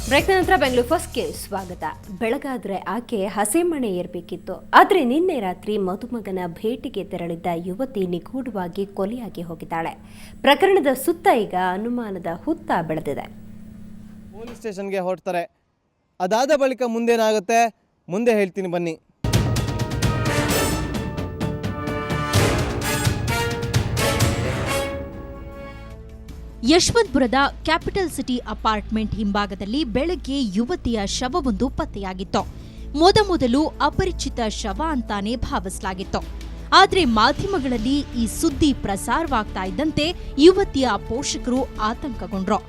ಬ್ರೇಕ್ನ ನಂತರ ಬೆಂಗಳೂರು ಫಸ್ಟ್ಗೆ ಸ್ವಾಗತ. ಬೆಳಗಾದ್ರೆ ಆಕೆ ಹಸೆಮಣೆ ಏರಬೇಕಿತ್ತು. ಆದರೆ ನಿನ್ನೆ ರಾತ್ರಿ ಮದುಮಗನ ಭೇಟಿಗೆ ತೆರಳಿದ್ದ ಯುವತಿ ನಿಗೂಢವಾಗಿ ಕೊಲೆಯಾಗಿ ಹೋಗಿದ್ದಾಳೆ. ಪ್ರಕರಣದ ಸುತ್ತ ಈಗ ಅನುಮಾನದ ಹುತ್ತ ಬೆಳೆದಿದೆ. ಪೊಲೀಸ್ ಸ್ಟೇಷನ್ಗೆ ಹೊರಡ್ತಾರೆ. ಅದಾದ ಬಳಿಕ ಮುಂದೇನಾಗುತ್ತೆ ಮುಂದೆ ಹೇಳ್ತೀನಿ ಬನ್ನಿ. ಯಶವಂತಪುರದ ಕ್ಯಾಪಿಟಲ್ ಸಿಟಿ ಅಪಾರ್ಟ್ಮೆಂಟ್ ಹಿಂಭಾಗದಲ್ಲಿ ಬೆಳಗ್ಗೆ ಯುವತಿಯ ಶವವೊಂದು ಪತ್ತೆಯಾಗಿತ್ತು. ಮೊದಲು ಅಪರಿಚಿತ ಶವ ಅಂತಾನೆ ಭಾವಿಸಲಾಗಿತ್ತು. ಆದರೆ ಮಾಧ್ಯಮಗಳಲ್ಲಿ ಈ ಸುದ್ದಿ ಪ್ರಸಾರವಾಗ್ತಾ ಇದ್ದಂತೆ ಯುವತಿಯ ಪೋಷಕರು ಆತಂಕಗೊಂಡ್ರು.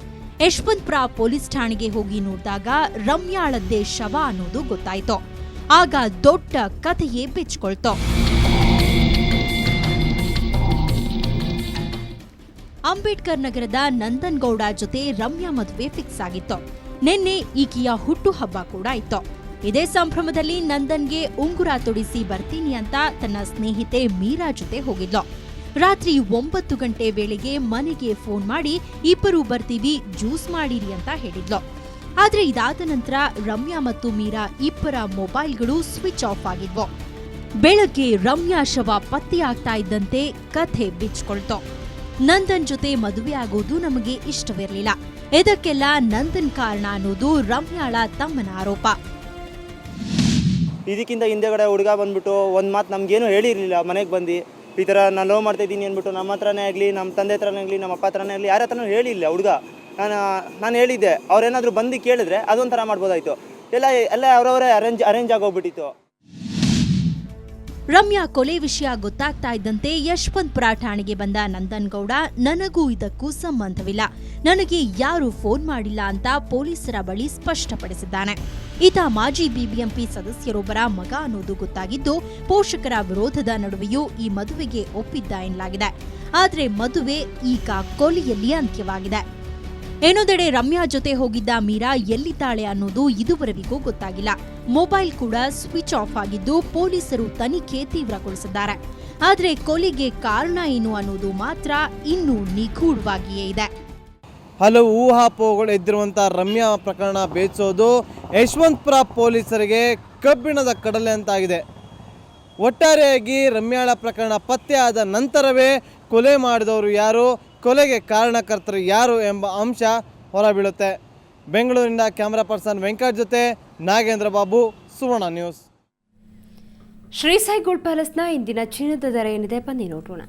ಯಶವಂತಪುರ ಪೊಲೀಸ್ ಠಾಣೆಗೆ ಹೋಗಿ ನೋಡಿದಾಗ ರಮ್ಯಾಳದ್ದೇ ಶವ ಅನ್ನೋದು ಗೊತ್ತಾಯಿತು. ಆಗ ದೊಡ್ಡ ಕಥೆಯೇ ಬಿಚ್ಕೊಳ್ತು. ಅಂಬೇಡ್ಕರ್ ನಗರದ ನಂದನ್ಗೌಡ ಜೊತೆ ರಮ್ಯಾ ಮದುವೆ ಫಿಕ್ಸ್ ಆಗಿತ್ತು. ನಿನ್ನೆ ಈಕೆಯ ಹುಟ್ಟುಹಬ್ಬ ಕೂಡ ಇತ್ತು. ಇದೇ ಸಂಭ್ರಮದಲ್ಲಿ ನಂದನ್ಗೆ ಉಂಗುರ ತೊಡಿಸಿ ಬರ್ತೀನಿ ಅಂತ ತನ್ನ ಸ್ನೇಹಿತೆ ಮೀರಾ ಜೊತೆ ಹೋಗಿದ್ಲು. ರಾತ್ರಿ 9 ಗಂಟೆ ವೇಳೆಗೆ ಮನೆಗೆ ಫೋನ್ ಮಾಡಿ ಇಬ್ಬರು ಬರ್ತೀವಿ, ಜ್ಯೂಸ್ ಮಾಡಿರಿ ಅಂತ ಹೇಳಿದ್ಲು. ಆದ್ರೆ ಇದಾದ ನಂತರ ರಮ್ಯಾ ಮತ್ತು ಮೀರಾ ಇಬ್ಬರ ಮೊಬೈಲ್ಗಳು ಸ್ವಿಚ್ ಆಫ್ ಆಗಿದ್ವು. ಬೆಳಗ್ಗೆ ರಮ್ಯಾ ಶವ ಪತ್ತೆಯಾಗ್ತಾ ಇದ್ದಂತೆ ಕಥೆ ಬಿಚ್ಕೊಳ್ತು. ನಂದನ್ ಜೊತೆ ಮದುವೆ ಆಗೋದು ನಮಗೆ ಇಷ್ಟವಿರಲಿಲ್ಲ. ಇದಕ್ಕೆಲ್ಲ ನಂದನ್ ಕಾರಣ ಅನ್ನೋದು ರಮ್ಯಾಳ ತಮ್ಮನ ಆರೋಪ. ಇದಕ್ಕಿಂತ ಹಿಂದೆಗಡೆ ಹುಡುಗ ಬಂದ್ಬಿಟ್ಟು ಒಂದು ಮಾತು ನಮಗೇನು ಹೇಳಿರಲಿಲ್ಲ. ಮನೆಗೆ ಬಂದು ಈ ಥರ ನಾನು ಲವ್ ಮಾಡ್ತಾ ಇದ್ದೀನಿ ಅಂದ್ಬಿಟ್ಟು ನಮ್ಮ ಹತ್ರನೇ ಆಗಲಿ, ನಮ್ಮ ತಂದೆ ಹತ್ರನೇ ಆಗಲಿ, ನಮ್ಮ ಅಪ್ಪ ಹತ್ರನೇ ಆಗಲಿ, ಯಾರ ಹತ್ರನೂ ಹೇಳಿಲ್ಲ ಹುಡುಗ. ನಾನು ಹೇಳಿದ್ದೆ, ಅವ್ರೇನಾದರೂ ಬಂದು ಕೇಳಿದ್ರೆ ಅದೊಂಥರ ಮಾಡ್ಬೋದಾಯಿತು. ಎಲ್ಲ ಅವರವರೇ ಅರೇಂಜ್ ಆಗೋಗ್ಬಿಟ್ಟಿತ್ತು. ರಮ್ಯಾ ಕೊಲೆ ವಿಷಯ ಗೊತ್ತಾಗ್ತಾ ಇದ್ದಂತೆ ಯಶವಂತಪುರ ಠಾಣೆಗೆ ಬಂದ ನಂದನ್ಗೌಡ, ನನಗೂ ಇದಕ್ಕೂ ಸಂಬಂಧವಿಲ್ಲ, ನನಗೆ ಯಾರೂ ಫೋನ್ ಮಾಡಿಲ್ಲ ಅಂತ ಪೊಲೀಸರ ಬಳಿ ಸ್ಪಷ್ಟಪಡಿಸಿದ್ದಾನೆ. ಈತ ಮಾಜಿ ಬಿಬಿಎಂಪಿ ಸದಸ್ಯರೊಬ್ಬರ ಮಗ ಅನ್ನೋದು ಗೊತ್ತಾಗಿದ್ದು, ಪೋಷಕರ ವಿರೋಧದ ನಡುವೆಯೂ ಈ ಮದುವೆಗೆ ಒಪ್ಪಿದ್ದ ಎನ್ನಲಾಗಿದೆ. ಆದರೆ ಮದುವೆ ಈಗ ಕೊಲೆಯಲ್ಲಿ ಅಂತ್ಯವಾಗಿದೆ. ಇನ್ನೊಂದೆಡೆ ರಮ್ಯಾ ಜೊತೆ ಹೋಗಿದ್ದ ಮೀರಾ ಎಲ್ಲಿದ್ದಾಳೆ ಅನ್ನೋದು ಇದುವರೆಗೂ ಗೊತ್ತಾಗಿಲ್ಲ. ಮೊಬೈಲ್ ಕೂಡ ಸ್ವಿಚ್ ಆಫ್ ಆಗಿದ್ದು ಪೊಲೀಸರು ತನಿಖೆ ತೀವ್ರಗೊಳಿಸಿದ್ದಾರೆ. ಆದರೆ ಕೊಲೆಗೆ ಕಾರಣ ಏನು ಅನ್ನೋದು ಮಾತ್ರ ಇನ್ನೂ ನಿಗೂಢವಾಗಿಯೇ ಇದೆ. ಹಲವು ಊಹಾಪೋಹಗಳು ಎದ್ದಿರುವಂಥ ರಮ್ಯಾ ಪ್ರಕರಣ ಬೇಯಿಸೋದು ಯಶವಂತಪುರ ಪೊಲೀಸರಿಗೆ ಕಬ್ಬಿಣದ ಕಡಲೆ ಅಂತಾಗಿದೆ. ಒಟ್ಟಾರೆಯಾಗಿ ರಮ್ಯಾಳ ಪ್ರಕರಣ ಪತ್ತೆಯಾದ ನಂತರವೇ ಕೊಲೆ ಮಾಡಿದವರು ಯಾರು, ಕೊಲೆಗೆ ಕಾರಣಕರ್ತರು ಯಾರು ಎಂಬ ಅಂಶ ಹೊರಬೀಳುತ್ತೆ. ಬೆಂಗಳೂರಿನಿಂದ ಕ್ಯಾಮರಾ ಪರ್ಸನ್ ವೆಂಕಟ್ ಜೊತೆ ನಾಗೇಂದ್ರ ಬಾಬು, ಸುವರ್ಣ ನ್ಯೂಸ್. ಶ್ರೀ ಸಾಯಿ ಗೋಲ್ಡ್ ಪ್ಯಾಲೇಸ್ನ ಇಂದಿನ ಚಿನ್ನದ ದರ ಏನಿದೆ ಬನ್ನಿ ನೋಡೋಣ.